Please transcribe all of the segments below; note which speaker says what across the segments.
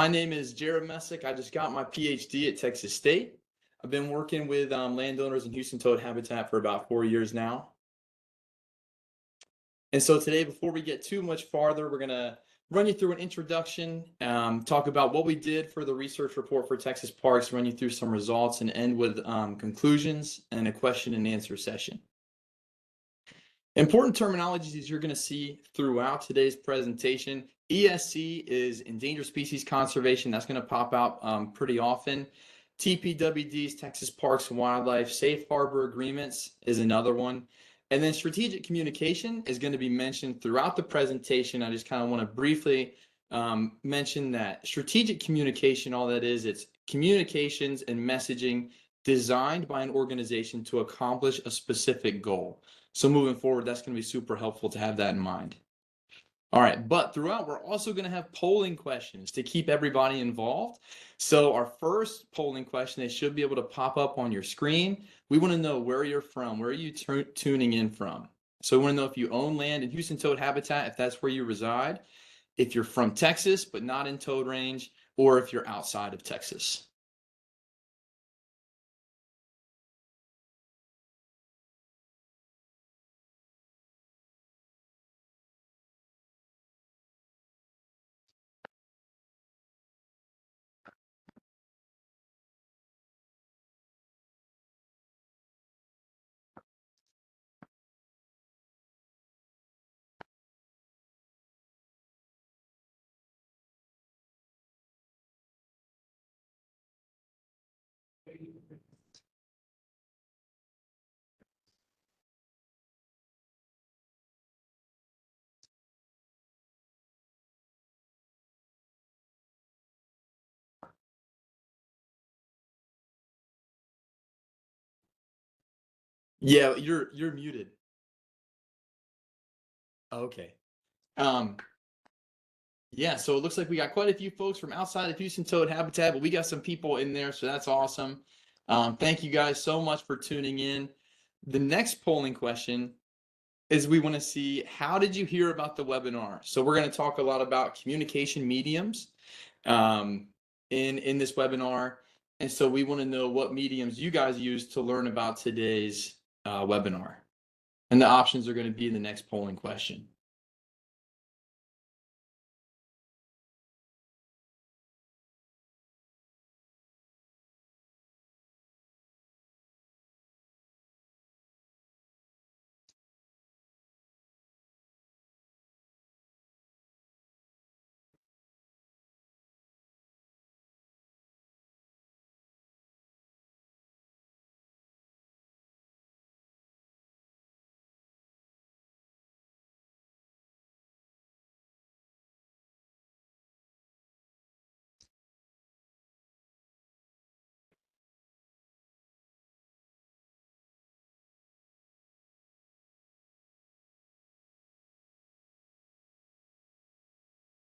Speaker 1: My name is Jared Messick. I just got my PhD at Texas State. I've been working with landowners in Houston Toad habitat for about 4 years now. And so today, before we get too much farther, we're going to run you through an introduction, talk about what we did for the research report for Texas Parks, run you through some results, and end with conclusions and a question and answer session. Important terminologies you're going to see throughout today's presentation. ESC is endangered species conservation. That's going to pop out pretty often. TPWDs, Texas Parks and Wildlife. Safe harbor agreements is another one. And then strategic communication is going to be mentioned throughout the presentation. I just kind of want to briefly mention that strategic communication, all that is, it's communications and messaging designed by an organization to accomplish a specific goal. So moving forward, that's going to be super helpful to have that in mind. All right, but throughout, we're also going to have polling questions to keep everybody involved. So our first polling question, they should be able to pop up on your screen. We want to know where you're from. Where are you tuning in from? So we want to know if you own land in Houston Toad habitat, if that's where you reside, if you're from Texas but not in Toad range, or if you're outside of Texas. Yeah, you're muted. Okay. Yeah, so it looks like we got quite a few folks from outside of Houston Toad habitat, but we got some people in there, so that's awesome. Thank you guys so much for tuning in. The next polling question is we want to see, how did you hear about the webinar? So we're going to talk a lot about communication mediums in this webinar. And so we want to know what mediums you guys use to learn about today's webinar. And the options are going to be in the next polling question.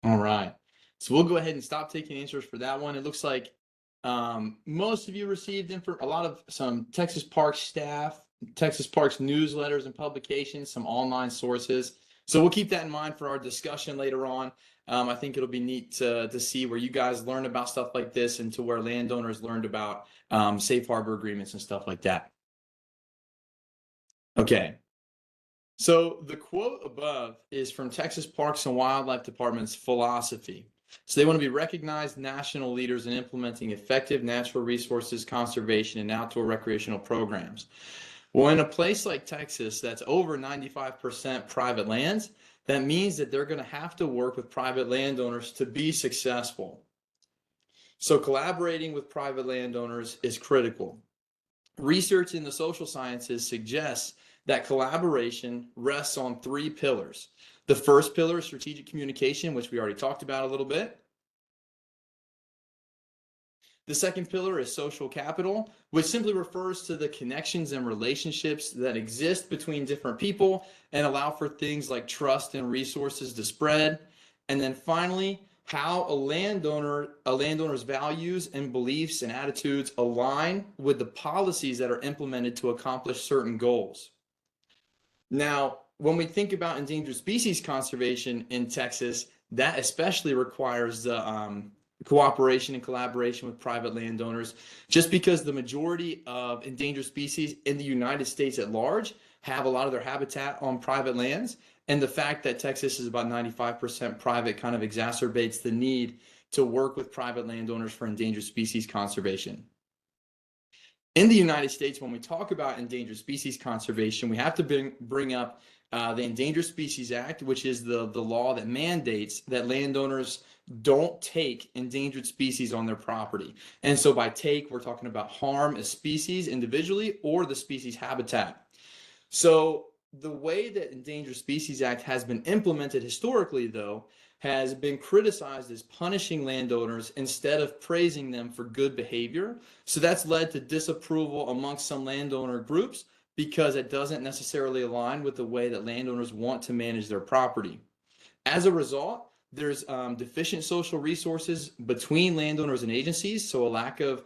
Speaker 1: All right, so we'll go ahead and stop taking answers for that one. It looks like most of you received some Texas Parks staff, Texas Parks newsletters and publications, some online sources. So we'll keep that in mind for our discussion later on. I think it'll be neat to see where you guys learn about stuff like this and to where landowners learned about safe harbor agreements and stuff like that. Okay. So the quote above is from Texas Parks and Wildlife Department's philosophy. So they want to be recognized national leaders in implementing effective natural resources conservation and outdoor recreational programs. Well, in a place like Texas that's over 95% private lands, that means that they're going to have to work with private landowners to be successful. So collaborating with private landowners is critical. Research in the social sciences suggests that collaboration rests on 3 pillars. The first pillar is strategic communication, which we already talked about a little bit. The second pillar is social capital, which simply refers to the connections and relationships that exist between different people and allow for things like trust and resources to spread. And then finally, how a landowner's values and beliefs and attitudes align with the policies that are implemented to accomplish certain goals. Now, when we think about endangered species conservation in Texas, that especially requires the cooperation and collaboration with private landowners, just because the majority of endangered species in the United States at large have a lot of their habitat on private lands. And the fact that Texas is about 95% private kind of exacerbates the need to work with private landowners for endangered species conservation. In the United States, when we talk about endangered species conservation, we have to bring up the Endangered Species Act, which is the law that mandates that landowners don't take endangered species on their property. And so by take, we're talking about harm a species individually or the species habitat. So the way that Endangered Species Act has been implemented historically, though, has been criticized as punishing landowners instead of praising them for good behavior. So that's led to disapproval amongst some landowner groups because it doesn't necessarily align with the way that landowners want to manage their property. As a result, there's deficient social resources between landowners and agencies, so a lack of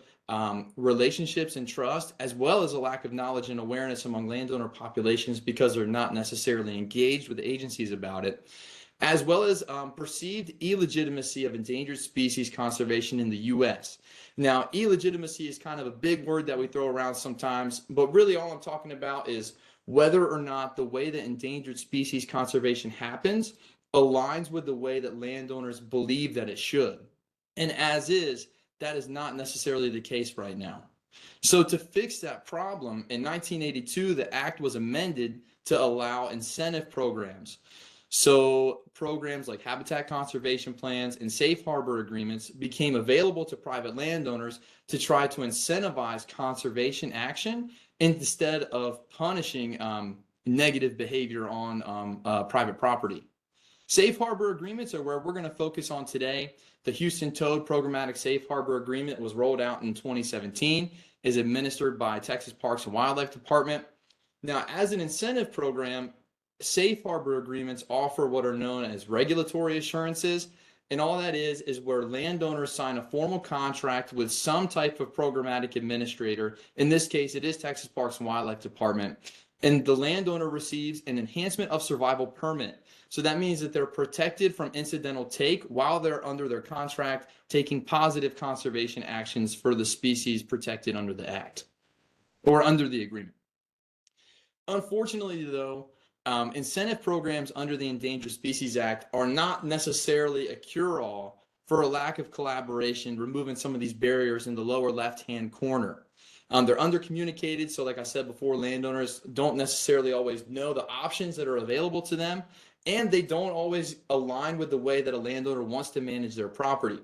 Speaker 1: relationships and trust, as well as a lack of knowledge and awareness among landowner populations because they're not necessarily engaged with agencies about it, as well as perceived illegitimacy of endangered species conservation in the U.S. Now, illegitimacy is kind of a big word that we throw around sometimes, but really all I'm talking about is whether or not the way that endangered species conservation happens aligns with the way that landowners believe that it should. And as is, that is not necessarily the case right now. So to fix that problem, in 1982, the act was amended to allow incentive programs. So programs like habitat conservation plans and safe harbor agreements became available to private landowners to try to incentivize conservation action instead of punishing negative behavior on private property. Safe harbor agreements are where we're going to focus on today. The Houston Toad Programmatic Safe Harbor Agreement was rolled out in 2017, is administered by Texas Parks and Wildlife Department. Now, as an incentive program, safe harbor agreements offer what are known as regulatory assurances. And all that is where landowners sign a formal contract with some type of programmatic administrator. In this case, it is Texas Parks and Wildlife Department. And the landowner receives an enhancement of survival permit. So that means that they're protected from incidental take while they're under their contract, taking positive conservation actions for the species protected under the act or under the agreement. Unfortunately, though, incentive programs under the Endangered Species Act are not necessarily a cure-all for a lack of collaboration, removing some of these barriers in the lower left-hand corner. They're undercommunicated, so like I said before, landowners don't necessarily always know the options that are available to them, and they don't always align with the way that a landowner wants to manage their property.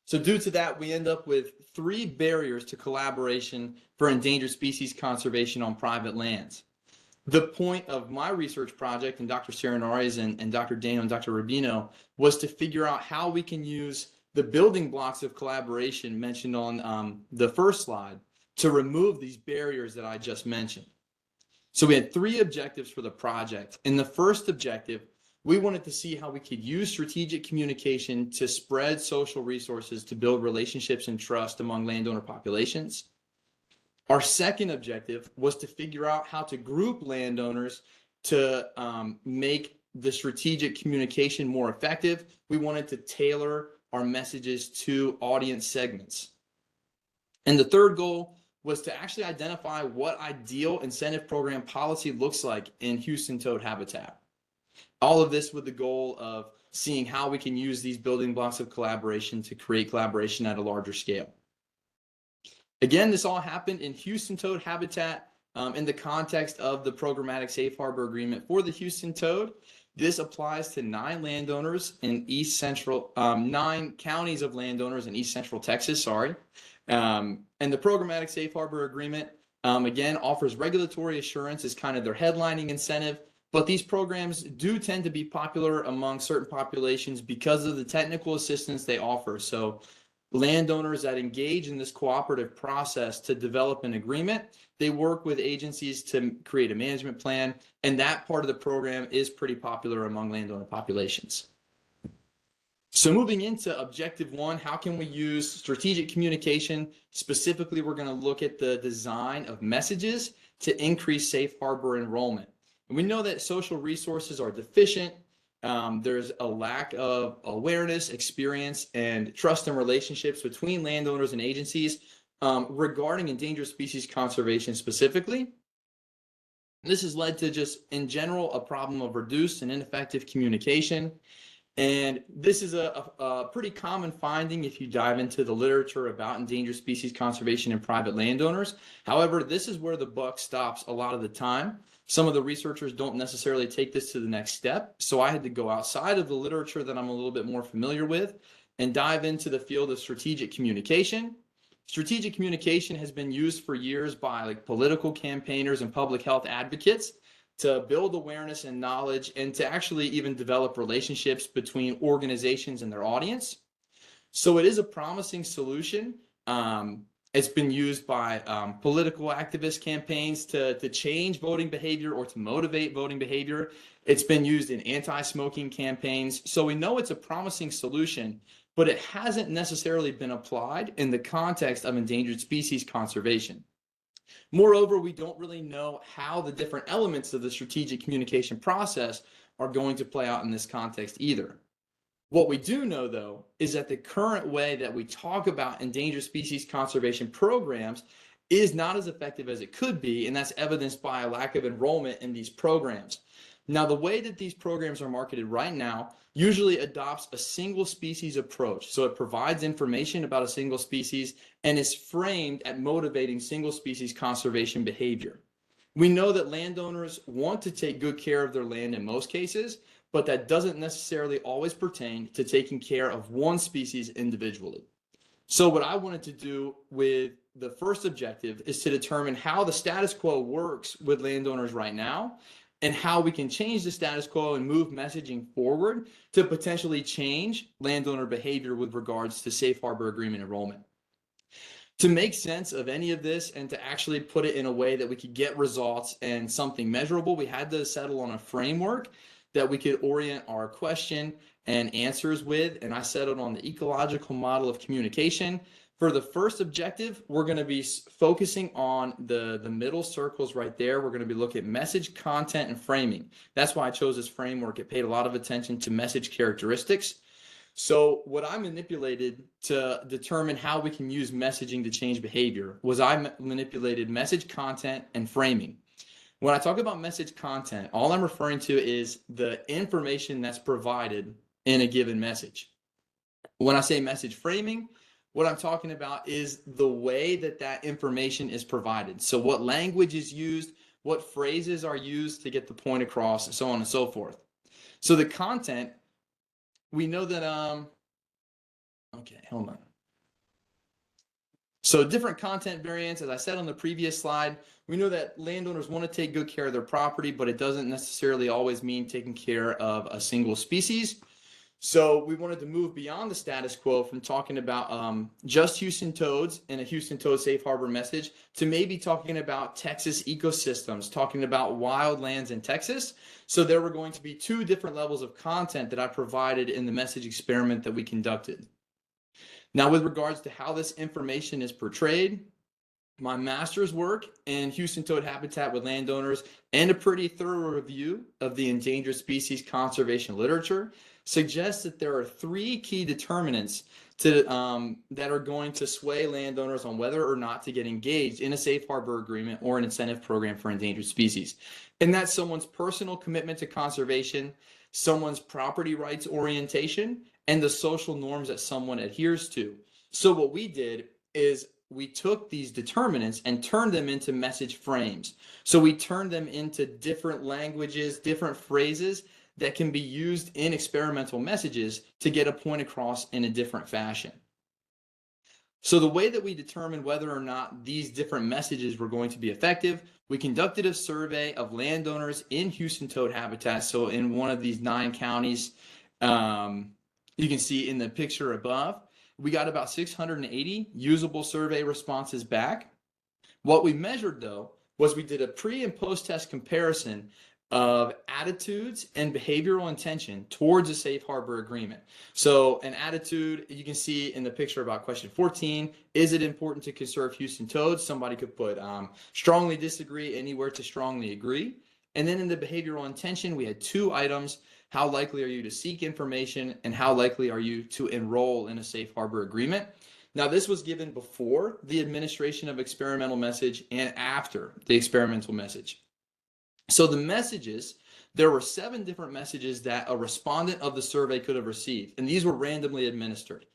Speaker 1: So due to that, we end up with 3 barriers to collaboration for endangered species conservation on private lands. The point of my research project, and Dr. Serenari's and Dr. Dano and Dr. Rubino, was to figure out how we can use the building blocks of collaboration mentioned on the first slide to remove these barriers that I just mentioned. So we had 3 objectives for the project. In the first objective, we wanted to see how we could use strategic communication to spread social resources to build relationships and trust among landowner populations. Our second objective was to figure out how to group landowners to make the strategic communication more effective. We wanted to tailor our messages to audience segments. And the third goal was to actually identify what ideal incentive program policy looks like in Houston toad habitat. All of this with the goal of seeing how we can use these building blocks of collaboration to create collaboration at a larger scale. Again, this all happened in Houston toad habitat in the context of the programmatic safe harbor agreement for the Houston toad. This applies to 9 landowners in Central 9 counties of landowners in East Central Texas, and the programmatic safe harbor agreement, again, offers regulatory assurance as kind of their headlining incentive. But these programs do tend to be popular among certain populations because of the technical assistance they offer. So landowners that engage in this cooperative process to develop an agreement, they work with agencies to create a management plan, and that part of the program is pretty popular among landowner populations. So moving into objective 1, how can we use strategic communication? Specifically, we're going to look at the design of messages to increase safe harbor enrollment. And we know that social resources are deficient. There's a lack of awareness, experience, and trust and relationships between landowners and agencies regarding endangered species conservation specifically. This has led to just, in general, a problem of reduced and ineffective communication. And this is a pretty common finding if you dive into the literature about endangered species conservation and private landowners. However, this is where the buck stops a lot of the time. Some of the researchers don't necessarily take this to the next step. So I had to go outside of the literature that I'm a little bit more familiar with and dive into the field of strategic communication. Strategic communication has been used for years by like political campaigners and public health advocates to build awareness and knowledge and to actually even develop relationships between organizations and their audience. So it is a promising solution. It's been used by political activist campaigns to change voting behavior or to motivate voting behavior. It's been used in anti-smoking campaigns. So we know it's a promising solution, but it hasn't necessarily been applied in the context of endangered species conservation. Moreover, we don't really know how the different elements of the strategic communication process are going to play out in this context either. What we do know, though, is that the current way that we talk about endangered species conservation programs is not as effective as it could be, and that's evidenced by a lack of enrollment in these programs. Now, the way that these programs are marketed right now usually adopts a single species approach. So it provides information about a single species and is framed at motivating single species conservation behavior. We know that landowners want to take good care of their land in most cases, but that doesn't necessarily always pertain to taking care of one species individually. So what I wanted to do with the first objective is to determine how the status quo works with landowners right now and how we can change the status quo and move messaging forward to potentially change landowner behavior with regards to safe harbor agreement enrollment. To make sense of any of this and to actually put it in a way that we could get results and something measurable, we had to settle on a framework that we could orient our question and answers with, and I settled on the ecological model of communication. For the first objective, we're going to be focusing on the middle circles right there. We're going to be looking at message, content, and framing. That's why I chose this framework. It paid a lot of attention to message characteristics. So what I manipulated to determine how we can use messaging to change behavior was I manipulated message, content, and framing. When I talk about message content, all I'm referring to is the information that's provided in a given message. When I say message framing, what I'm talking about is the way that that information is provided. So what language is used, what phrases are used to get the point across, and so on and so forth. So the content, we know that, okay, hold on. So different content variants, as I said on the previous slide, we know that landowners want to take good care of their property, but it doesn't necessarily always mean taking care of a single species. So we wanted to move beyond the status quo from talking about just Houston toads and a Houston toad safe harbor message to maybe talking about Texas ecosystems, talking about wild lands in Texas. So there were going to be two different levels of content that I provided in the message experiment that we conducted. Now, with regards to how this information is portrayed, my master's work in Houston toad habitat with landowners and a pretty thorough review of the endangered species conservation literature suggests that there are three key determinants that are going to sway landowners on whether or not to get engaged in a safe harbor agreement or an incentive program for endangered species. And that's someone's personal commitment to conservation, someone's property rights orientation, and the social norms that someone adheres to. So what we did is we took these determinants and turned them into message frames. So we turned them into different languages, different phrases that can be used in experimental messages to get a point across in a different fashion. So the way that we determined whether or not these different messages were going to be effective, we conducted a survey of landowners in Houston toad habitat. So in one of these 9 counties, you can see in the picture above, we got about 680 usable survey responses back. What we measured, though, was we did a pre and post-test comparison of attitudes and behavioral intention towards a safe harbor agreement. So an attitude, you can see in the picture about question 14, is it important to conserve Houston toads? Somebody could put strongly disagree, anywhere to strongly agree. And then in the behavioral intention, we had 2 items. how likely are you to seek information, and how likely are you to enroll in a safe harbor agreement. Now, this was given before the administration of experimental message and after the experimental message. So the messages, there were 7 different messages that a respondent of the survey could have received, and these were randomly administered.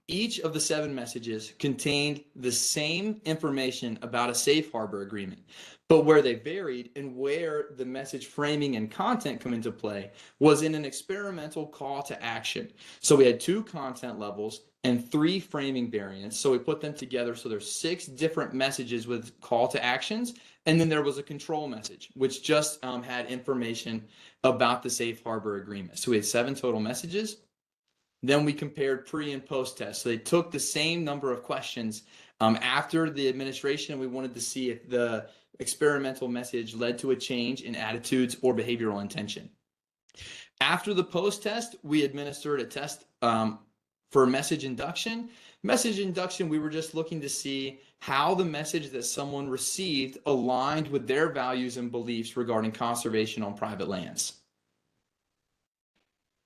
Speaker 1: Each of the 7 messages contained the same information about a safe harbor agreement, but where they varied and where the message framing and content come into play was in an experimental call to action. So we had 2 content levels and 3 framing variants. So we put them together. So there's 6 different messages with call to actions. And then there was a control message, which just had information about the safe harbor agreement. So we had 7 total messages. Then we compared pre and post test. So they took the same number of questions after the administration. We wanted to see if the experimental message led to a change in attitudes or behavioral intention. After the post test, we administered a test for message induction. Message induction, we were just looking to see how the message that someone received aligned with their values and beliefs regarding conservation on private lands.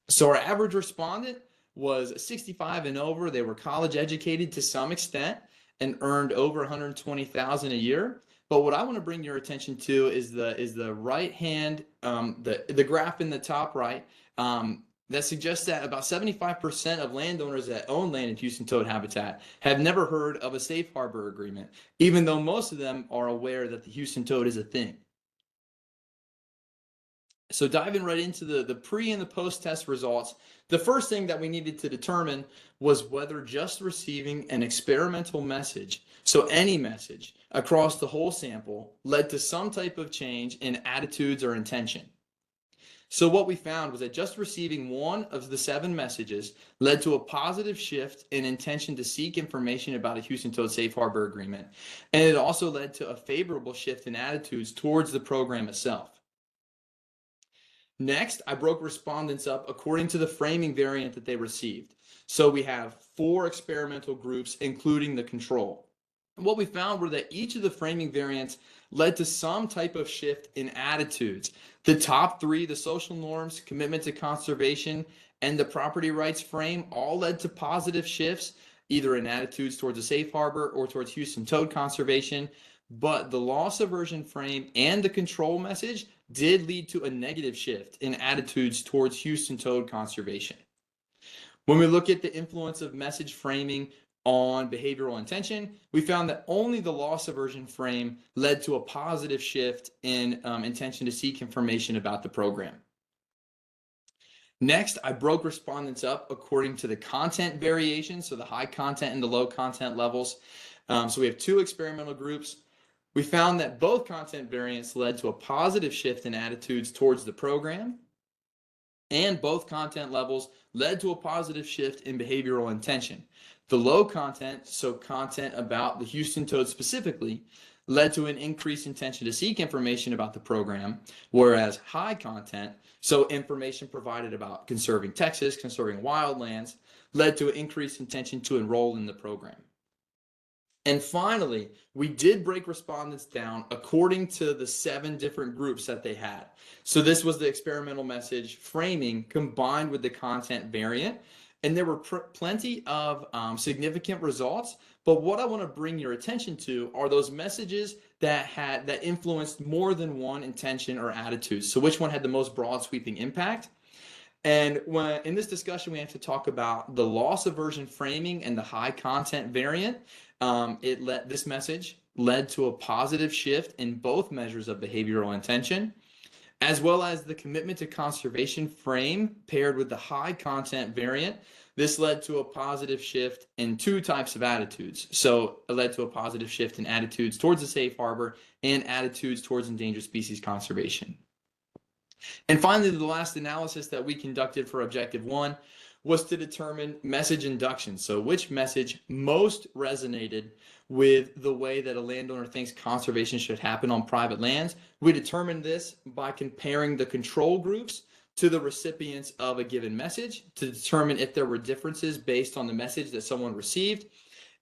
Speaker 1: So our average respondent was 65 and over. They were college educated to some extent and earned over $120,000 a year. But what I want to bring your attention to is the right hand, the graph in the top right that suggests that about 75% of landowners that own land in Houston toad habitat have never heard of a safe harbor agreement, even though most of them are aware that the Houston toad is a thing. So diving right into the pre and the post test results, the first thing that we needed to determine was whether just receiving an experimental message, so any message across the whole sample, led to some type of change in attitudes or intention. So what we found was that just receiving one of the 7 messages led to a positive shift in intention to seek information about a Houston toad safe harbor agreement, and it also led to a favorable shift in attitudes towards the program itself. Next, I broke respondents up according to the framing variant that they received. So we have 4 experimental groups, including the control. And what we found were that each of the framing variants led to some type of shift in attitudes. The top 3, the social norms, commitment to conservation, and the property rights frame all led to positive shifts, either in attitudes towards a safe harbor or towards Houston toad conservation. But the loss aversion frame and the control message did lead to a negative shift in attitudes towards Houston toad conservation. When we look at the influence of message framing on behavioral intention, we found that only the loss aversion frame led to a positive shift in intention to seek information about the program. Next, I broke respondents up according to the content variation, so the high content and the low content levels. So we have 2 experimental groups. We found that both content variants led to a positive shift in attitudes towards the program, and both content levels led to a positive shift in behavioral intention. The low content, so content about the Houston toad specifically, led to an increased intention to seek information about the program, whereas high content, so information provided about conserving Texas, conserving wildlands, led to an increased intention to enroll in the program. And finally, we did break respondents down according to the 7 different groups that they had. So this was the experimental message framing combined with the content variant. And there were plenty of significant results. But what I want to bring your attention to are those messages that influenced more than one intention or attitude. So which one had the most broad sweeping impact? And when in this discussion, we have to talk about the loss aversion framing and the high content variant. This message led to a positive shift in both measures of behavioral intention, as well as the commitment to conservation frame paired with the high content variant. This led to a positive shift in 2 types of attitudes. So it led to a positive shift in attitudes towards the safe harbor and attitudes towards endangered species conservation. And finally, the last analysis that we conducted for Objective 1 was to determine message induction. So which message most resonated with the way that a landowner thinks conservation should happen on private lands. We determined this by comparing the control groups to the recipients of a given message to determine if there were differences based on the message that someone received.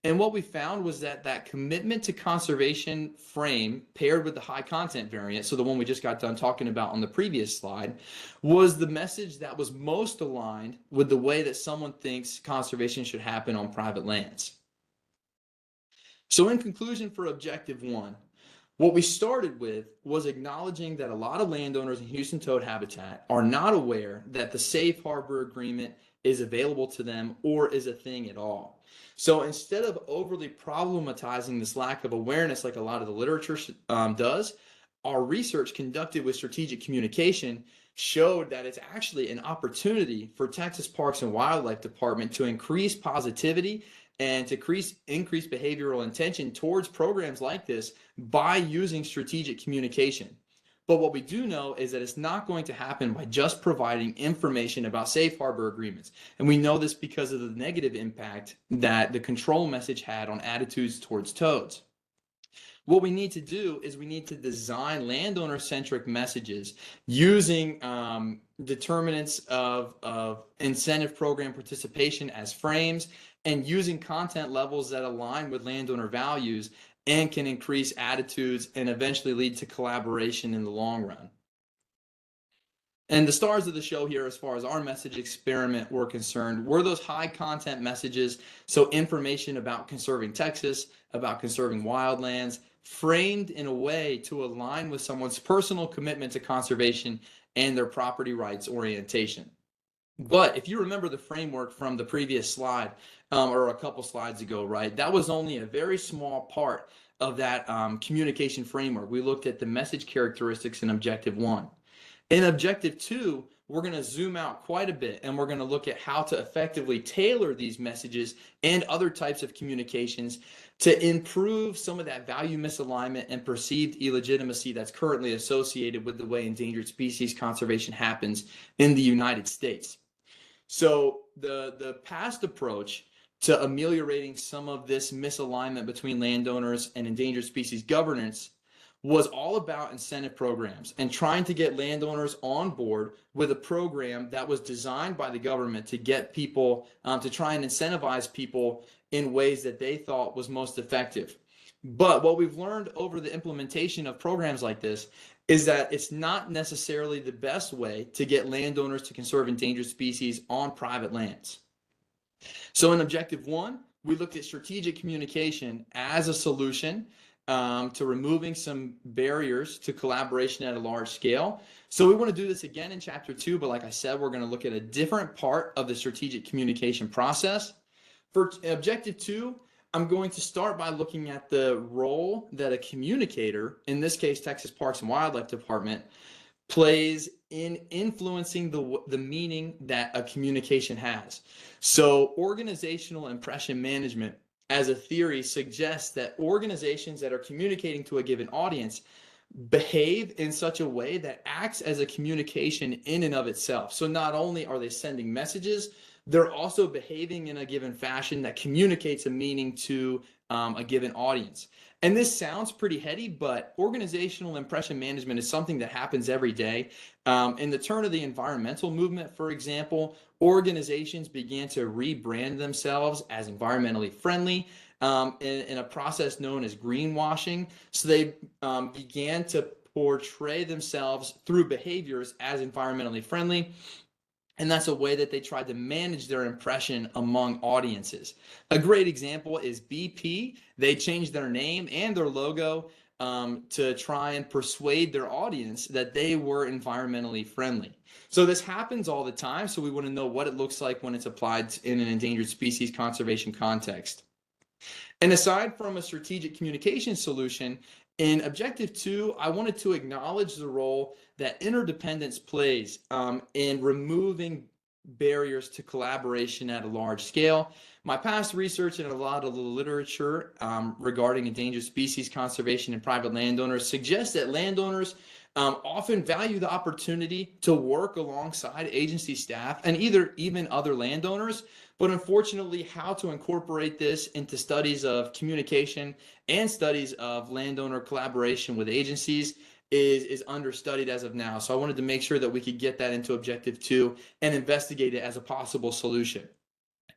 Speaker 1: And what we found was that that commitment to conservation frame paired with the high content variant, so the one we just got done talking about on the previous slide, was the message that was most aligned with the way that someone thinks conservation should happen on private lands. So in conclusion for objective one, what we started with was acknowledging that a lot of landowners in Houston toad habitat are not aware that the safe harbor agreement is available to them or is a thing at all. So instead of overly problematizing this lack of awareness like a lot of the literature does, our research conducted with strategic communication showed that it's actually an opportunity for Texas Parks and Wildlife Department to increase positivity and to increase behavioral intention towards programs like this by using strategic communication. But what we do know is that it's not going to happen by just providing information about safe harbor agreements. And we know this because of the negative impact that the control message had on attitudes towards toads. What we need to do is we need to design landowner-centric messages using determinants of incentive program participation as frames and using content levels that align with landowner values and can increase attitudes and eventually lead to collaboration in the long run. And the stars of the show here, as far as our message experiment were concerned, were those high content messages. So information about conserving Texas, about conserving wildlands, framed in a way to align with someone's personal commitment to conservation and their property rights orientation. But if you remember the framework from the previous slide, or a couple slides ago, right, that was only a very small part of that communication framework. We looked at the message characteristics in objective one. In objective two, we're going to zoom out quite a bit and we're going to look at how to effectively tailor these messages and other types of communications to improve some of that value misalignment and perceived illegitimacy that's currently associated with the way endangered species conservation happens in the United States. So the past approach to ameliorating some of this misalignment between landowners and endangered species governance was all about incentive programs and trying to get landowners on board with a program that was designed by the government to get people to try and incentivize people in ways that they thought was most effective. But what we've learned over the implementation of programs like this is that it's not necessarily the best way to get landowners to conserve endangered species on private lands. So in objective one, we looked at strategic communication as a solution to removing some barriers to collaboration at a large scale. So we want to do this again in chapter two, but like I said, we're going to look at a different part of the strategic communication process. For objective two, I'm going to start by looking at the role that a communicator, in this case, Texas Parks and Wildlife Department, plays in influencing the meaning that a communication has. So organizational impression management as a theory suggests that organizations that are communicating to a given audience behave in such a way that acts as a communication in and of itself. So not only are they sending messages, they're also behaving in a given fashion that communicates a meaning to a given audience. And this sounds pretty heady, but organizational impression management is something that happens every day. In the turn of the environmental movement, for example, organizations began to rebrand themselves as environmentally friendly in a process known as greenwashing. So they began to portray themselves through behaviors as environmentally friendly. And that's a way that they tried to manage their impression among audiences. A great example is BP. They changed their name and their logo to try and persuade their audience that they were environmentally friendly. So this happens all the time. So we want to know what it looks like when it's applied in an endangered species conservation context. And aside from a strategic communication solution, in objective two, I wanted to acknowledge the role that interdependence plays in removing barriers to collaboration at a large scale. My past research and a lot of the literature regarding endangered species conservation and private landowners suggests that landowners often value the opportunity to work alongside agency staff and even other landowners. But unfortunately, how to incorporate this into studies of communication and studies of landowner collaboration with agencies is understudied as of now. So I wanted to make sure that we could get that into objective two and investigate it as a possible solution.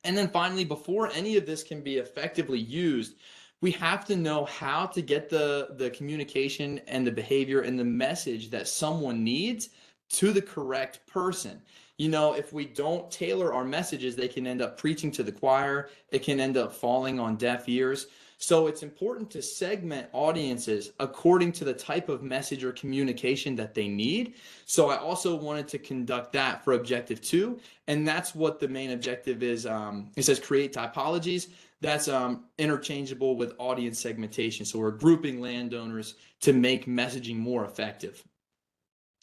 Speaker 1: And then finally, before any of this can be effectively used, we have to know how to get the communication and the behavior and the message that someone needs to the correct person. You know, if we don't tailor our messages, they can end up preaching to the choir. It can end up falling on deaf ears. So it's important to segment audiences according to the type of message or communication that they need. So I also wanted to conduct that for objective 2, and that's what the main objective is. It says create typologies. That's interchangeable with audience segmentation. So we're grouping landowners to make messaging more effective.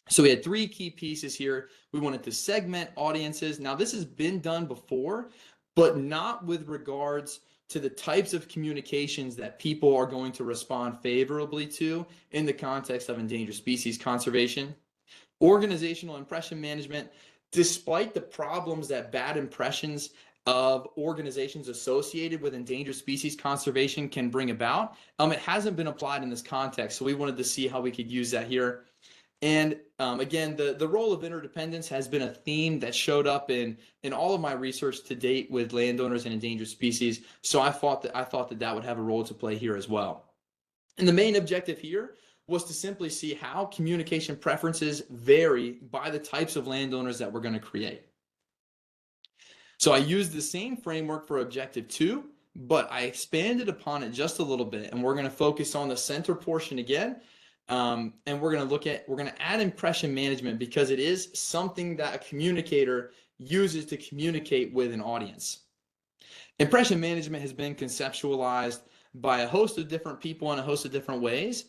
Speaker 1: So we had 3 key pieces here. We wanted to segment audiences. Now this has been done before, but not with regards to the types of communications that people are going to respond favorably to in the context of endangered species conservation. Organizational impression management, despite the problems that bad impressions of organizations associated with endangered species conservation can bring about, it hasn't been applied in this context. So we wanted to see how we could use that here. And again, the role of interdependence has been a theme that showed up in all of my research to date with landowners and endangered species. So I thought that would have a role to play here as well. And the main objective here was to simply see how communication preferences vary by the types of landowners that we're going to create. So I used the same framework for objective 2, but I expanded upon it just a little bit, and we're going to focus on the center portion again. And we're going to add impression management because it is something that a communicator uses to communicate with an audience. Impression management has been conceptualized by a host of different people in a host of different ways,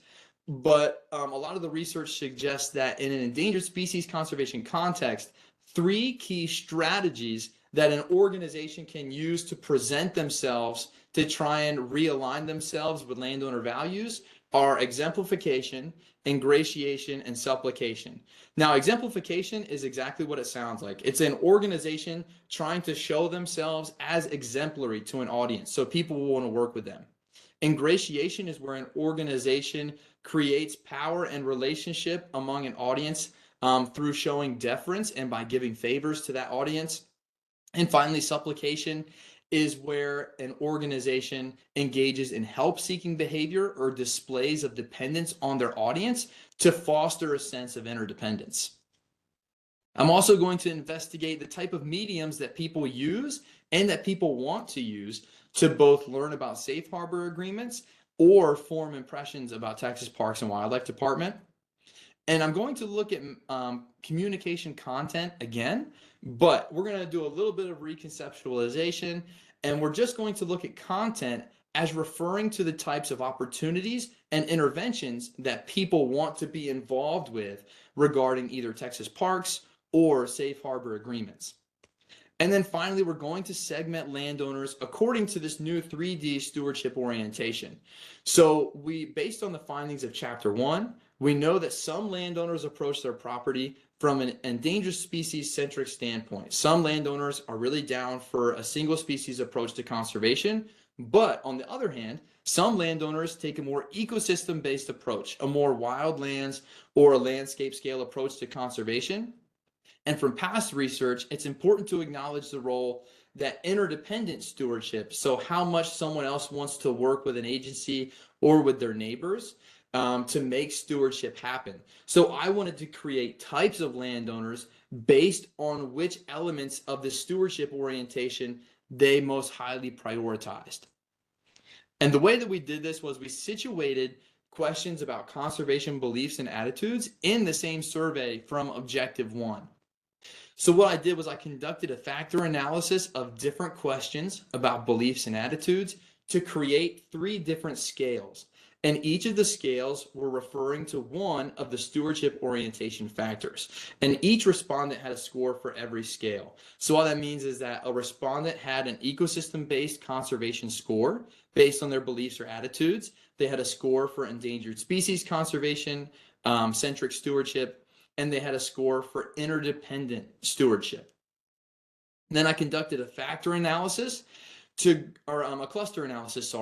Speaker 1: but a lot of the research suggests that in an endangered species conservation context, 3 key strategies that an organization can use to present themselves to try and realign themselves with landowner values are exemplification, ingratiation, and supplication. Now, exemplification is exactly what it sounds like. It's an organization trying to show themselves as exemplary to an audience, so people will want to work with them. Ingratiation is where an organization creates power and relationship among an audience through showing deference and by giving favors to that audience. And finally, supplication is where an organization engages in help-seeking behavior or displays of dependence on their audience to foster a sense of interdependence. I'm also going to investigate the type of mediums that people use and that people want to use to both learn about safe harbor agreements or form impressions about Texas Parks and Wildlife Department. And I'm going to look at communication content again, but we're going to do a little bit of reconceptualization, and we're just going to look at content as referring to the types of opportunities and interventions that people want to be involved with regarding either Texas parks or safe harbor agreements. And then finally, we're going to segment landowners according to this new 3D stewardship orientation. So based on the findings of Chapter 1, we know that some landowners approach their property from an endangered species centric standpoint. Some landowners are really down for a single species approach to conservation, but on the other hand, some landowners take a more ecosystem based approach, a more wildlands or a landscape scale approach to conservation. And from past research, it's important to acknowledge the role that interdependent stewardship, so how much someone else wants to work with an agency or with their neighbors to make stewardship happen. So I wanted to create types of landowners based on which elements of the stewardship orientation they most highly prioritized. And the way that we did this was we situated questions about conservation beliefs and attitudes in the same survey from Objective 1. So what I did was I conducted a factor analysis of different questions about beliefs and attitudes to create 3 different scales. And each of the scales were referring to one of the stewardship orientation factors. And each respondent had a score for every scale. So what that means is that a respondent had an ecosystem-based conservation score based on their beliefs or attitudes. They had a score for endangered species conservation, centric stewardship, and they had a score for interdependent stewardship. Then I conducted a factor analysis a cluster analysis,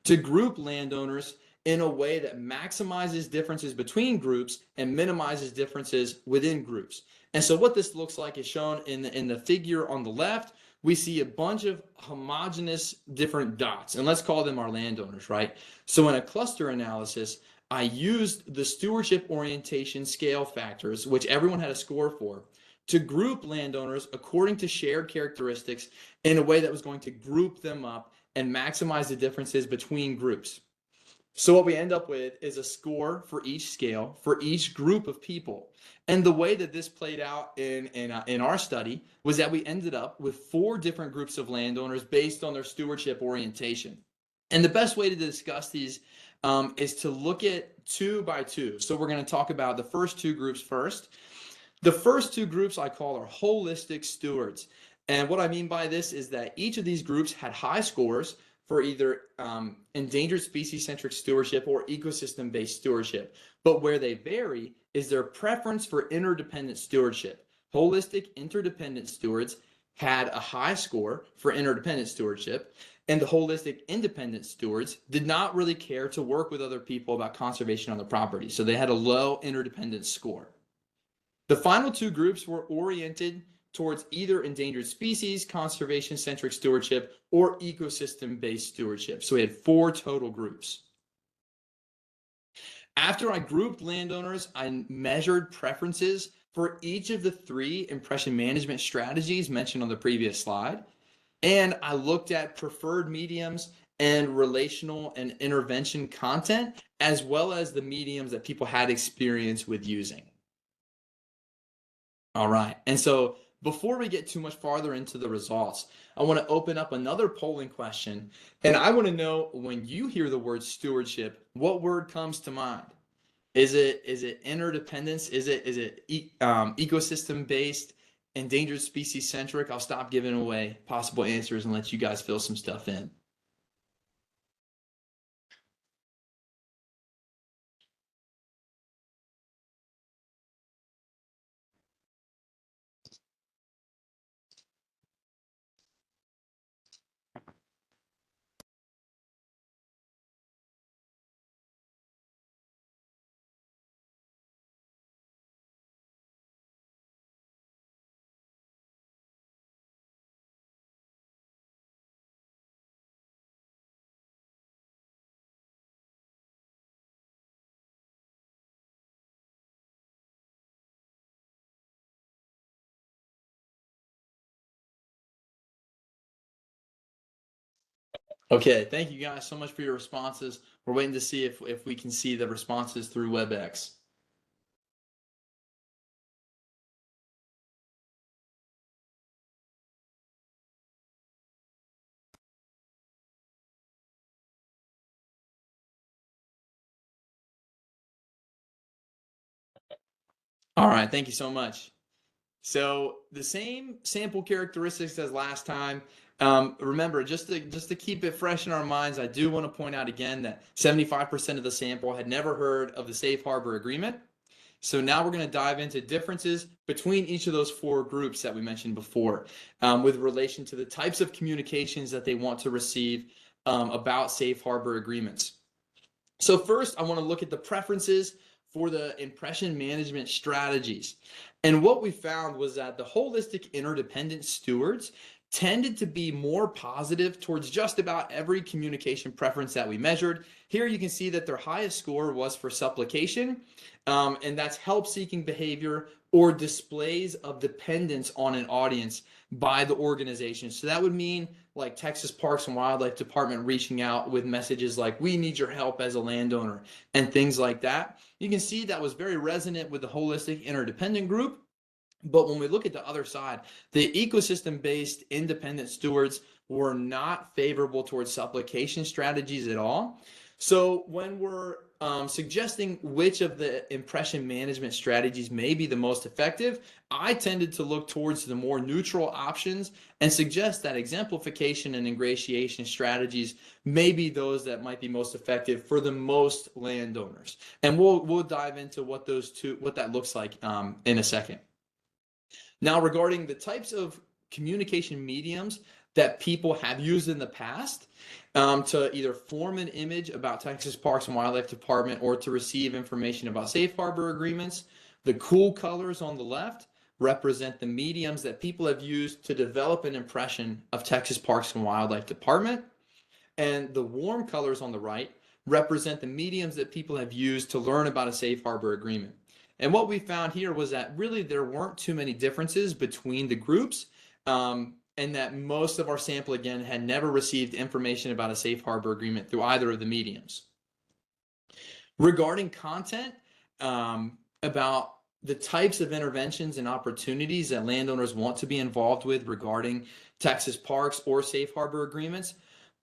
Speaker 1: to group landowners in a way that maximizes differences between groups and minimizes differences within groups. And so what this looks like is shown in the figure on the left, we see a bunch of homogeneous different dots, and let's call them our landowners, right? So in a cluster analysis, I used the stewardship orientation scale factors, which everyone had a score for, to group landowners according to shared characteristics in a way that was going to group them up and maximize the differences between groups. So what we end up with is a score for each scale for each group of people. And the way that this played out in our study was that we ended up with 4 different groups of landowners based on their stewardship orientation. And the best way to discuss these is to look at 2 by 2. So we're going to talk about the first 2 groups first. The first 2 groups I call are holistic stewards. And what I mean by this is that each of these groups had high scores for either endangered species-centric stewardship or ecosystem-based stewardship. But where they vary is their preference for interdependent stewardship. Holistic interdependent stewards had a high score for interdependent stewardship, and the holistic independent stewards did not really care to work with other people about conservation on the property. So they had a low interdependence score. The final 2 groups were oriented towards either endangered species, conservation-centric stewardship, or ecosystem-based stewardship. So we had 4 total groups. After I grouped landowners, I measured preferences for each of the 3 impression management strategies mentioned on the previous slide. And I looked at preferred mediums and relational and intervention content, as well as the mediums that people had experience with using. All right. And so before we get too much farther into the results, I want to open up another polling question. And I want to know, when you hear the word stewardship, what word comes to mind? Is it interdependence? Is it ecosystem based, endangered species centric? I'll stop giving away possible answers and let you guys fill some stuff in. Okay, thank you guys so much for your responses. We're waiting to see if we can see the responses through WebEx. All right, thank you so much. So the same sample characteristics as last time. Remember, just to keep it fresh in our minds, I do want to point out again that 75% of the sample had never heard of the Safe Harbor Agreement. So now we're going to dive into differences between each of those 4 groups that we mentioned before, with relation to the types of communications that they want to receive about Safe Harbor agreements. So first, I want to look at the preferences for the impression management strategies. And what we found was that the holistic interdependent stewards tended to be more positive towards just about every communication preference that we measured. Here you can see that their highest score was for supplication, and that's help-seeking behavior or displays of dependence on an audience by the organization. So that would mean like Texas Parks and Wildlife Department reaching out with messages like, "We need your help as a landowner," and things like that. You can see that was very resonant with the holistic interdependent group. But when we look at the other side, the ecosystem-based independent stewards were not favorable towards supplication strategies at all. So when we're suggesting which of the impression management strategies may be the most effective, I tended to look towards the more neutral options and suggest that exemplification and ingratiation strategies may be those that might be most effective for the most landowners. And we'll dive into what that looks like in a second. Now, regarding the types of communication mediums that people have used in the past to either form an image about Texas Parks and Wildlife Department or to receive information about Safe Harbor agreements, the cool colors on the left represent the mediums that people have used to develop an impression of Texas Parks and Wildlife Department. And the warm colors on the right represent the mediums that people have used to learn about a safe harbor agreement. And what we found here was that really there weren't too many differences between the groups, and that most of our sample, again, had never received information about a safe harbor agreement through either of the mediums. Regarding content, about the types of interventions and opportunities that landowners want to be involved with regarding Texas parks or safe harbor agreements,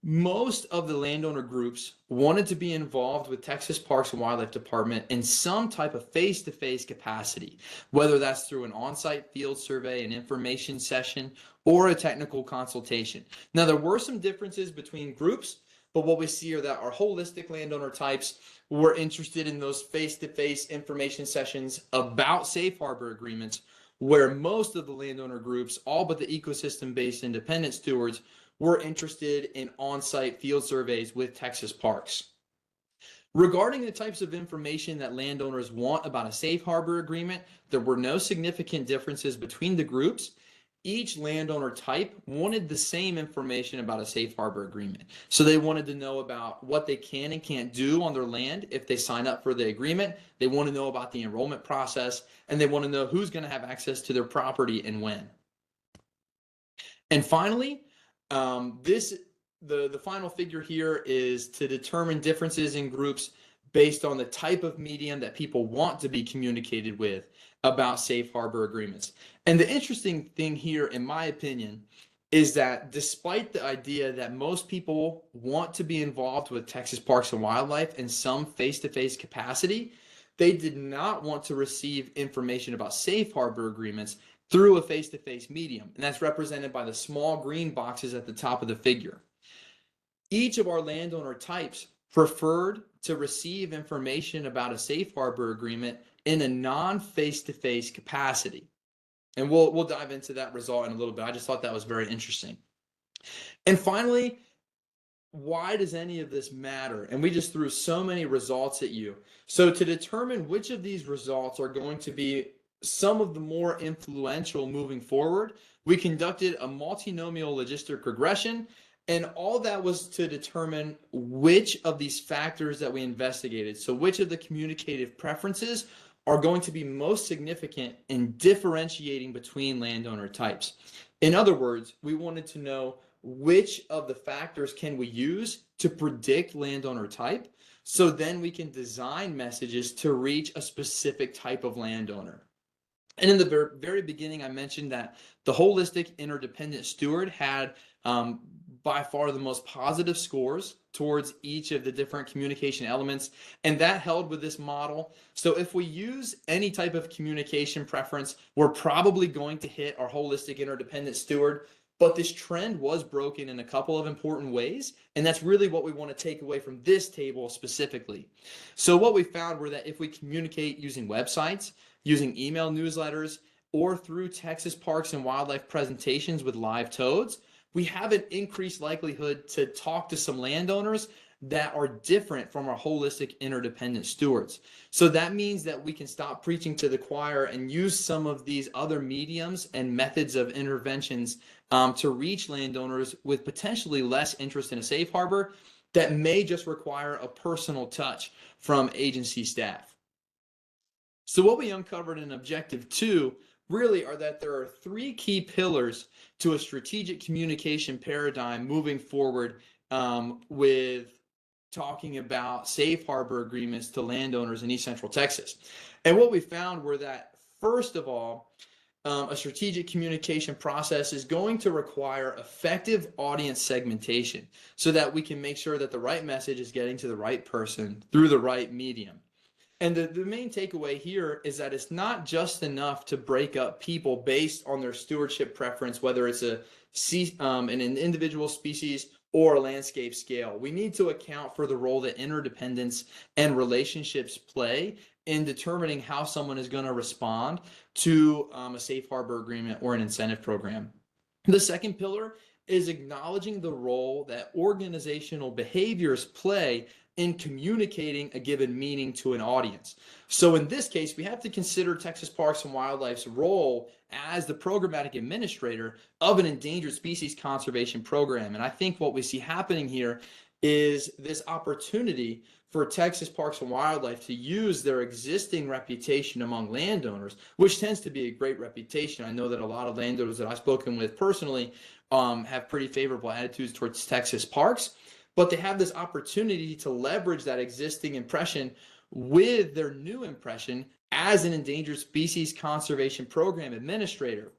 Speaker 1: most of the landowner groups wanted to be involved with Texas Parks and Wildlife Department in some type of face-to-face capacity, whether that's through an on-site field survey, an information session, or a technical consultation. Now, there were some differences between groups, but what we see are that our holistic landowner types were interested in those face-to-face information sessions about safe harbor agreements, where most of the landowner groups, all but the ecosystem-based independent stewards, were interested in on-site field surveys with Texas parks. Regarding the types of information that landowners want about a safe harbor agreement, there were no significant differences between the groups. Each landowner type wanted the same information about a safe harbor agreement. So they wanted to know about what they can and can't do on their land if they sign up for the agreement. They want to know about the enrollment process, and they want to know who's going to have access to their property and when. And finally, the final figure here is to determine differences in groups based on the type of medium that people want to be communicated with about safe harbor agreements. And the interesting thing here, in my opinion, is that despite the idea that most people want to be involved with Texas Parks and Wildlife in some face-to-face capacity, they did not want to receive information about safe harbor agreements through a face-to-face medium, and that's represented by the small green boxes at the top of the figure. Each of our landowner types preferred to receive information about a safe harbor agreement in a non-face-to-face capacity. And we'll dive into that result in a little bit. I just thought that was very interesting. And finally, why does any of this matter? And we just threw so many results at you. So to determine which of these results are going to be some of the more influential moving forward, we conducted a multinomial logistic regression, and all that was to determine which of these factors that we investigated, so which of the communicative preferences are going to be most significant in differentiating between landowner types. In other words, we wanted to know which of the factors can we use to predict landowner type, so then we can design messages to reach a specific type of landowner. And in the very beginning, I mentioned that the holistic interdependent steward had by far the most positive scores towards each of the different communication elements, and that held with this model. So if we use any type of communication preference, we're probably going to hit our holistic interdependent steward, but this trend was broken in a couple of important ways, and that's really what we want to take away from this table specifically. So what we found were that if we communicate using websites, using email newsletters, or through Texas Parks and Wildlife presentations with live toads, we have an increased likelihood to talk to some landowners that are different from our holistic interdependent stewards. So that means that we can stop preaching to the choir and use some of these other mediums and methods of interventions to reach landowners with potentially less interest in a safe harbor that may just require a personal touch from agency staff. So what we uncovered in Objective 2 really are that there are three key pillars to a strategic communication paradigm moving forward with talking about safe harbor agreements to landowners in East Central Texas. And what we found were that, first of all, a strategic communication process is going to require effective audience segmentation so that we can make sure that the right message is getting to the right person through the right medium. And the main takeaway here is that it's not just enough to break up people based on their stewardship preference, whether it's an individual species or a landscape scale. We need to account for the role that interdependence and relationships play in determining how someone is going to respond to a safe harbor agreement or an incentive program. The second pillar is acknowledging the role that organizational behaviors play in communicating a given meaning to an audience. So in this case, we have to consider Texas Parks and Wildlife's role as the programmatic administrator of an endangered species conservation program. And I think what we see happening here is this opportunity for Texas Parks and Wildlife to use their existing reputation among landowners, which tends to be a great reputation. I know that a lot of landowners that I've spoken with personally have pretty favorable attitudes towards Texas parks, but they have this opportunity to leverage that existing impression with their new impression as an endangered species conservation program administrator.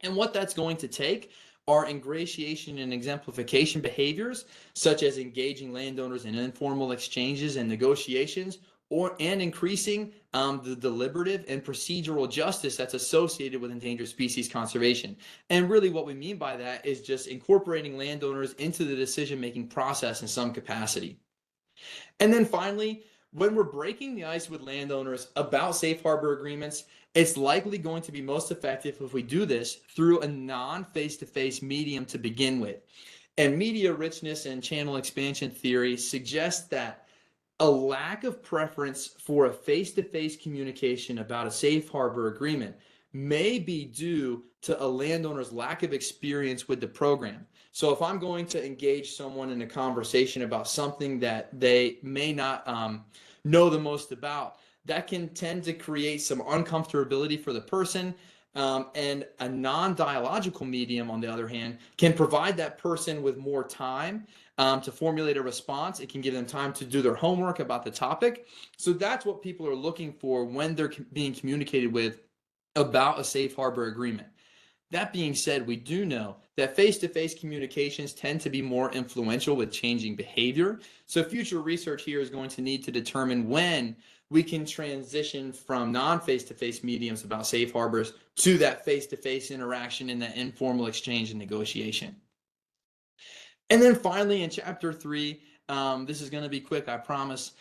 Speaker 1: And what that's going to take are ingratiation and exemplification behaviors, such as engaging landowners in informal exchanges and negotiations, and increasing the deliberative and procedural justice that's associated with endangered species conservation. And really what we mean by that is just incorporating landowners into the decision-making process in some capacity. And then finally, when we're breaking the ice with landowners about safe harbor agreements, it's likely going to be most effective if we do this through a non-face-to-face medium to begin with. And media richness and channel expansion theory suggests that a lack of preference for a face-to-face communication about a safe harbor agreement may be due to a landowner's lack of experience with the program. So if I'm going to engage someone in a conversation about something that they may not know the most about, that can tend to create some uncomfortability for the person. And a non-dialogical medium, on the other hand, can provide that person with more time to formulate a response. It can give them time to do their homework about the topic. So that's what people are looking for when they're being communicated with about a safe harbor agreement. That being said, we do know that face-to-face communications tend to be more influential with changing behavior. So future research here is going to need to determine when we can transition from non-face-to-face mediums about safe harbors to that face-to-face interaction and that informal exchange and negotiation. And then finally, in chapter 3, this is going to be quick, I promise.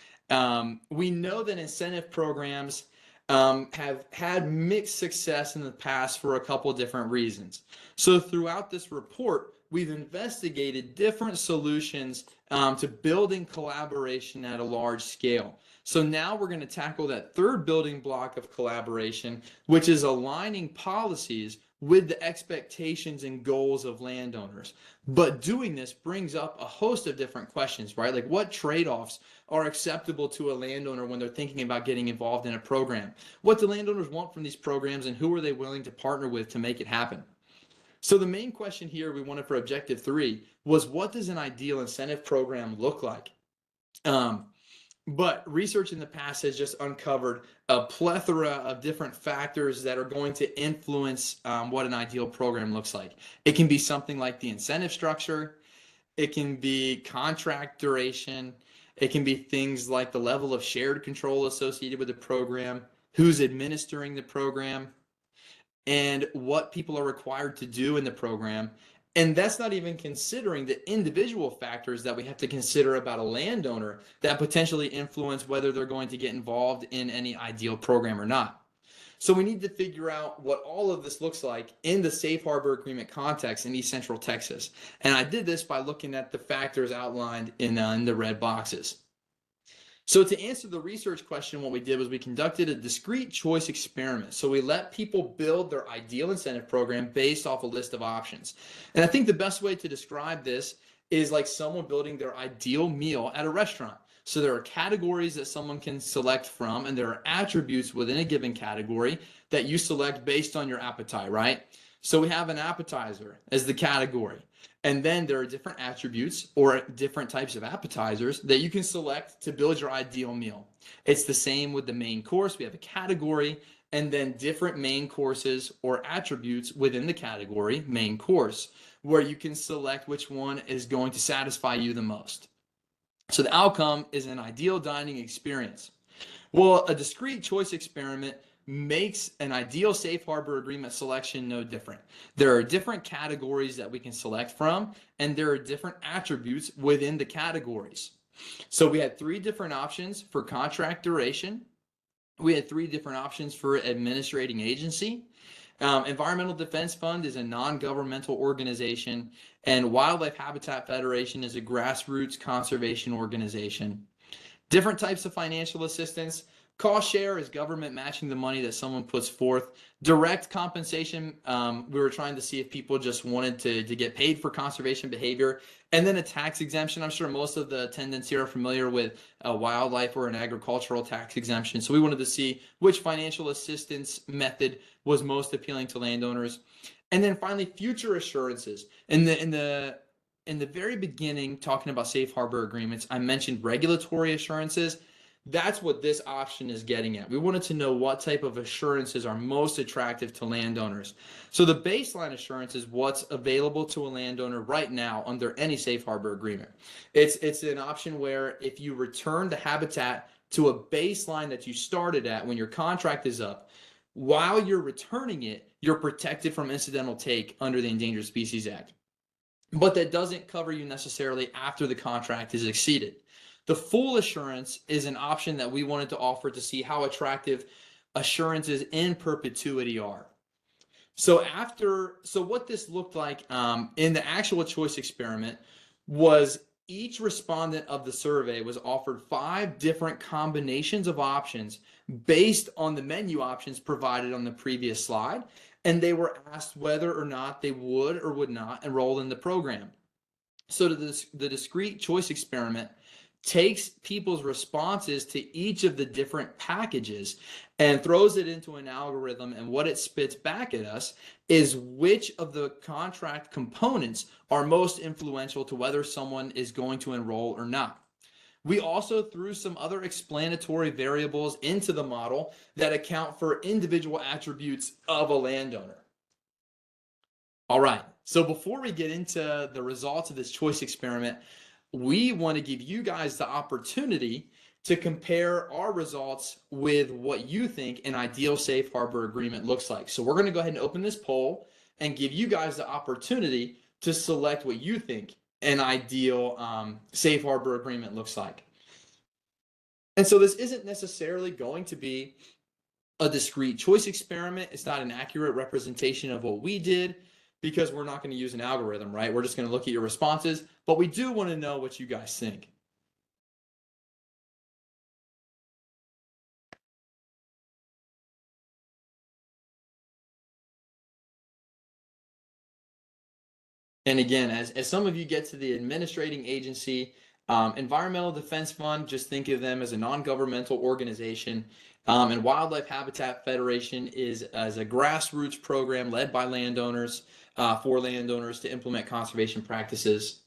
Speaker 1: We know that incentive programs have had mixed success in the past for a couple different reasons. So throughout this report, we've investigated different solutions to building collaboration at a large scale. So now we're going to tackle that third building block of collaboration, which is aligning policies with the expectations and goals of landowners. But doing this brings up a host of different questions, right? Like what trade-offs are acceptable to a landowner when they're thinking about getting involved in a program? What do landowners want from these programs, and who are they willing to partner with to make it happen? So the main question here we wanted for objective 3 was, what does an ideal incentive program look like? But research in the past has just uncovered a plethora of different factors that are going to influence what an ideal program looks like. It can be something like the incentive structure. It can be contract duration. It can be things like the level of shared control associated with the program, who's administering the program, and what people are required to do in the program. And that's not even considering the individual factors that we have to consider about a landowner that potentially influence whether they're going to get involved in any ideal program or not. So we need to figure out what all of this looks like in the safe harbor agreement context in East Central Texas. And I did this by looking at the factors outlined in the red boxes. So to answer the research question, what we did was we conducted a discrete choice experiment. So we let people build their ideal incentive program based off a list of options. And I think the best way to describe this is like someone building their ideal meal at a restaurant. So there are categories that someone can select from, and there are attributes within a given category that you select based on your appetite, right? So we have an appetizer as the category. And then there are different attributes or different types of appetizers that you can select to build your ideal meal. It's the same with the main course. We have a category and then different main courses or attributes within the category main course, where you can select which one is going to satisfy you the most. So the outcome is an ideal dining experience. Well, a discrete choice experiment makes an ideal safe harbor agreement selection no different. There are different categories that we can select from, and there are different attributes within the categories. So we had 3 different options for contract duration. We had 3 different options for administrating agency. Environmental Defense Fund is a non-governmental organization, and Wildlife Habitat Federation is a grassroots conservation organization. Different types of financial assistance. Cost share is government matching the money that someone puts forth. Direct compensation, we were trying to see if people just wanted to get paid for conservation behavior. And then a tax exemption. I'm sure most of the attendants here are familiar with a wildlife or an agricultural tax exemption. So we wanted to see which financial assistance method was most appealing to landowners. And then finally, future assurances. In the very beginning, talking about safe harbor agreements, I mentioned regulatory assurances. That's what this option is getting at. We wanted to know what type of assurances are most attractive to landowners. So the baseline assurance is what's available to a landowner right now under any safe harbor agreement. It's an option where if you return the habitat to a baseline that you started at when your contract is up, while you're returning it, you're protected from incidental take under the Endangered Species Act. But that doesn't cover you necessarily after the contract is exceeded. The full assurance is an option that we wanted to offer to see how attractive assurances in perpetuity are. So what this looked like in the actual choice experiment was each respondent of the survey was offered 5 different combinations of options based on the menu options provided on the previous slide, and they were asked whether or not they would or would not enroll in the program. So the discrete choice experiment takes people's responses to each of the different packages and throws it into an algorithm, and what it spits back at us is which of the contract components are most influential to whether someone is going to enroll or not. We also threw some other explanatory variables into the model that account for individual attributes of a landowner. All right, so before we get into the results of this choice experiment, we want to give you guys the opportunity to compare our results with what you think an ideal safe harbor agreement looks like. So we're going to go ahead and open this poll and give you guys the opportunity to select what you think an ideal safe harbor agreement looks like. And so this isn't necessarily going to be a discrete choice experiment. It's not an accurate representation of what we did, because we're not going to use an algorithm, right? We're just going to look at your responses, but we do want to know what you guys think. And again, as some of you get to the administrating agency, Environmental Defense Fund, just think of them as a non-governmental organization. And Wildlife Habitat Federation is as a grassroots program led by landowners for landowners to implement conservation practices.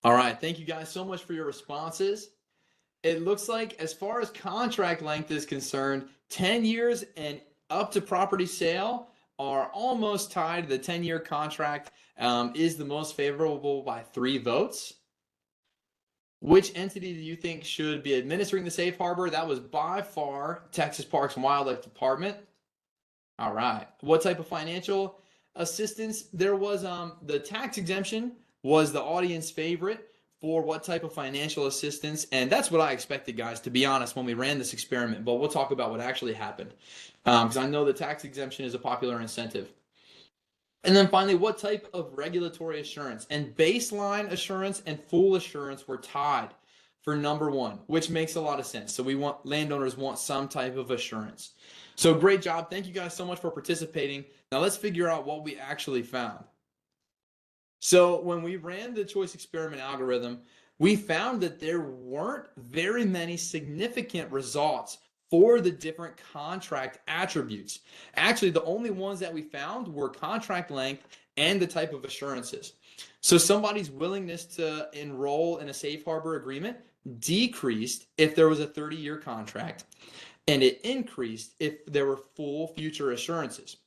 Speaker 1: All right, thank you guys so much for your responses. It looks like as far as contract length is concerned, 10 years and up to property sale are almost tied. The 10-year contract is the most favorable by 3 votes. Which entity do you think should be administering the safe harbor? That was by far Texas Parks and Wildlife Department. All right. What type of financial assistance? There was the tax exemption was the audience favorite for what type of financial assistance, and that's what I expected, guys, to be honest, when we ran this experiment, but we'll talk about what actually happened, because I know the tax exemption is a popular incentive. And then finally, what type of regulatory assurance? And baseline assurance and full assurance were tied for number 1, which makes a lot of sense. So landowners want some type of assurance. So great job. Thank you guys so much for participating. Now let's figure out what we actually found. So when we ran the choice experiment algorithm, we found that there weren't very many significant results for the different contract attributes. Actually, the only ones that we found were contract length and the type of assurances. So somebody's willingness to enroll in a safe harbor agreement decreased if there was a 30-year contract, and it increased if there were full future assurances.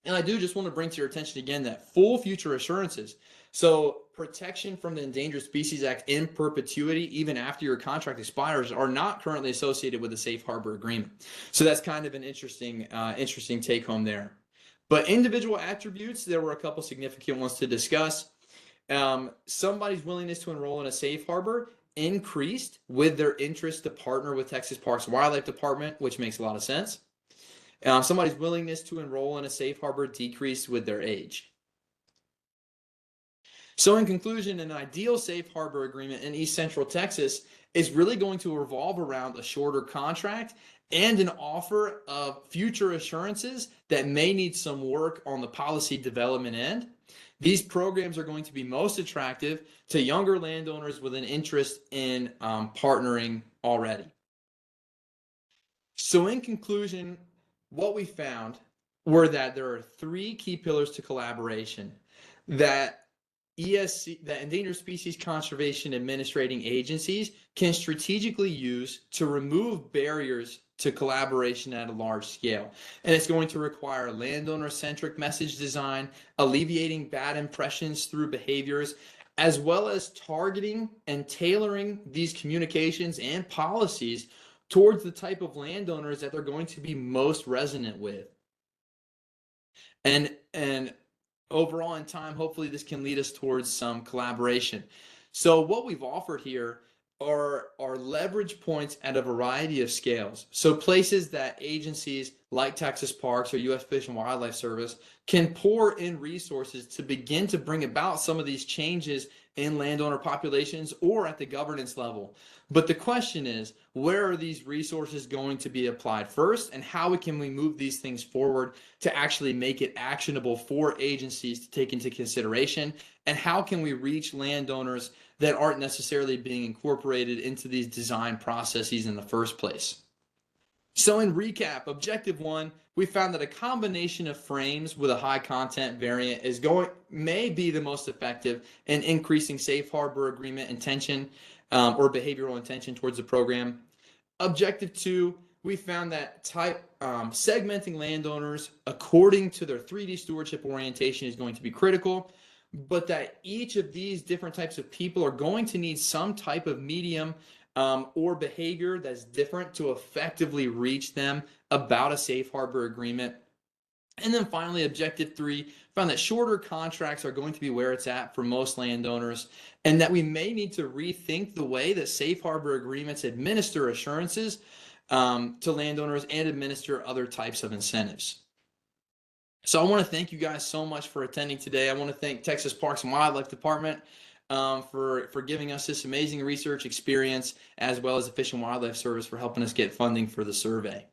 Speaker 1: And I do just want to bring to your attention again that full future assurances, so protection from the Endangered Species Act in perpetuity, even after your contract expires, are not currently associated with a safe harbor agreement. So that's kind of an interesting take home there. But individual attributes, there were a couple significant ones to discuss. Somebody's willingness to enroll in a safe harbor increased with their interest to partner with Texas Parks and Wildlife Department, which makes a lot of sense. Somebody's willingness to enroll in a safe harbor decreased with their age. So in conclusion, an ideal safe harbor agreement in East Central Texas is really going to revolve around a shorter contract and an offer of future assurances that may need some work on the policy development end. These programs are going to be most attractive to younger landowners with an interest in partnering already. So in conclusion, what we found were that there are 3 key pillars to collaboration that that Endangered Species Conservation Administrating Agencies can strategically use to remove barriers to collaboration at a large scale. And it's going to require landowner-centric message design, alleviating bad impressions through behaviors, as well as targeting and tailoring these communications and policies towards the type of landowners that they're going to be most resonant with. And overall in time, hopefully this can lead us towards some collaboration. So what we've offered here are leverage points at a variety of scales. So places that agencies like Texas Parks or U.S. Fish and Wildlife Service can pour in resources to begin to bring about some of these changes in landowner populations or at the governance level. But the question is, where are these resources going to be applied first, and how can we move these things forward to actually make it actionable for agencies to take into consideration, and how can we reach landowners that aren't necessarily being incorporated into these design processes in the first place? So in recap, objective 1, we found that a combination of frames with a high content variant may be the most effective in increasing safe harbor agreement intention or behavioral intention towards the program. Objective 2, we found that segmenting landowners according to their 3D stewardship orientation is going to be critical, but that each of these different types of people are going to need some type of medium or behavior that's different to effectively reach them about a safe harbor agreement. And then finally, objective 3, found that shorter contracts are going to be where it's at for most landowners, and that we may need to rethink the way that safe harbor agreements administer assurances to landowners and administer other types of incentives. So I want to thank you guys so much for attending today. I want to thank Texas Parks and Wildlife Department for giving us this amazing research experience, as well as the Fish and Wildlife Service for helping us get funding for the survey.